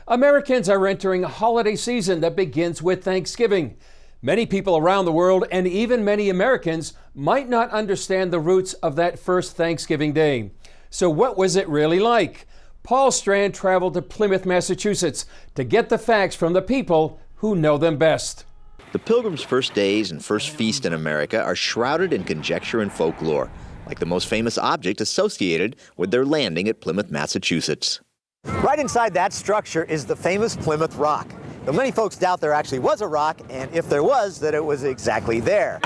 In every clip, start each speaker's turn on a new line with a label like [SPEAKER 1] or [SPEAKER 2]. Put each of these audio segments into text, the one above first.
[SPEAKER 1] Americans are entering a holiday season that begins with Thanksgiving. Many people around the world, and even many Americans, might not understand the roots of that first Thanksgiving Day. So what was it really like? Paul Strand traveled to Plymouth, Massachusetts to get the facts from the people who know them best.
[SPEAKER 2] The Pilgrims' first days and first feast in America are shrouded in conjecture and folklore, like the most famous object associated with their landing at Plymouth, Massachusetts.
[SPEAKER 3] Right inside that structure is the famous Plymouth Rock. Though many folks doubt there actually was a rock, and if there was, that it was exactly there.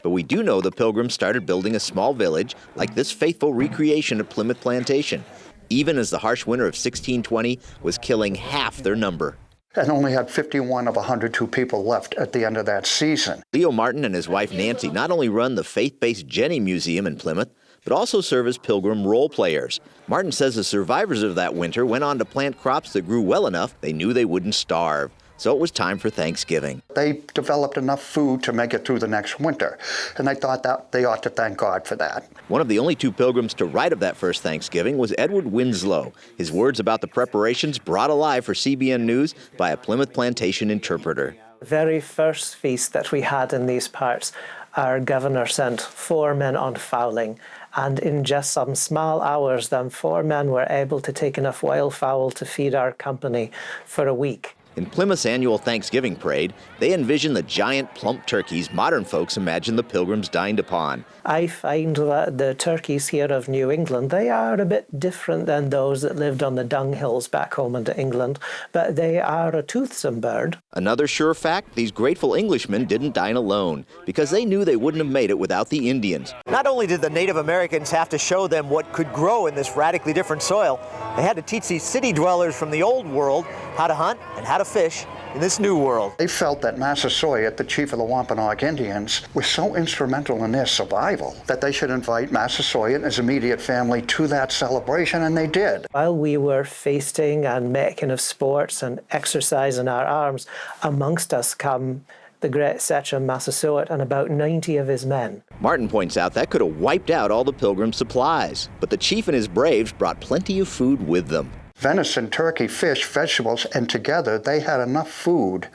[SPEAKER 2] But we do know the Pilgrims started building a small village like this faithful recreation of Plymouth Plantation, even as the harsh winter of 1620 was killing half their number.
[SPEAKER 4] And only had 51 of 102 people left at the end of that season.
[SPEAKER 2] Leo Martin and his wife Nancy not only run the faith-based Jenny Museum in Plymouth, but also serve as pilgrim role players. Martin says the survivors of that winter went on to plant crops that grew well enough they knew they wouldn't starve. So it was time for Thanksgiving.
[SPEAKER 4] They developed enough food to make it through the next winter, and they thought that they ought to thank God for that.
[SPEAKER 2] One of the only two pilgrims to write of that first Thanksgiving was Edward Winslow. His words about the preparations brought alive for CBN News by a Plymouth Plantation interpreter.
[SPEAKER 5] The very first feast that we had in these parts, our governor sent 4 men on fowling, and in just some small hours, them 4 men were able to take enough wildfowl to feed our company for a week.
[SPEAKER 2] In Plymouth's annual Thanksgiving parade, they envision the giant plump turkeys modern folks imagine the Pilgrims dined upon.
[SPEAKER 5] I find that the turkeys here of New England, they are a bit different than those that lived on the dunghills back home in England, but they are a toothsome bird.
[SPEAKER 2] Another sure fact, these grateful Englishmen didn't dine alone, because they knew they wouldn't have made it without the Indians.
[SPEAKER 3] Not only did the Native Americans have to show them what could grow in this radically different soil, they had to teach these city dwellers from the old world how to hunt and how to fish in this new world.
[SPEAKER 4] They felt that Massasoit, the chief of the Wampanoag Indians, was so instrumental in their survival that they should invite Massasoit and his immediate family to that celebration, and they did.
[SPEAKER 5] While we were feasting and making of sports and exercising our arms, amongst us come the great Sachem Massasoit and about 90 of his men.
[SPEAKER 2] Martin points out that could have wiped out all the Pilgrim supplies, but the chief and his braves brought plenty of food with them.
[SPEAKER 4] Venison, turkey, fish, vegetables, and together they had enough food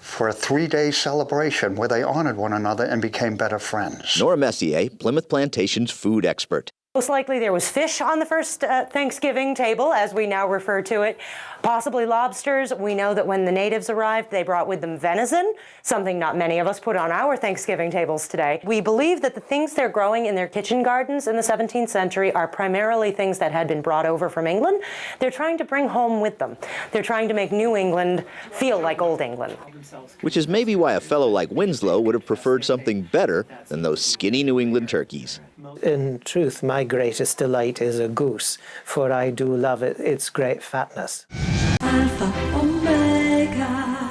[SPEAKER 4] for a 3-day celebration where they honored one another and became better friends.
[SPEAKER 2] Nora Messier, Plymouth Plantation's food expert.
[SPEAKER 6] Most likely there was fish on the first Thanksgiving table, as we now refer to it, possibly lobsters. We know that when the natives arrived, they brought with them venison, something not many of us put on our Thanksgiving tables today. We believe that the things they're growing in their kitchen gardens in the 17th century are primarily things that had been brought over from England. They're trying to bring home with them. They're trying to make New England feel like Old England.
[SPEAKER 2] Which is maybe why a fellow like Winslow would have preferred something better than those skinny New England turkeys.
[SPEAKER 5] In truth, my greatest delight is a goose, for I do love its great fatness.
[SPEAKER 7] Alpha, Omega.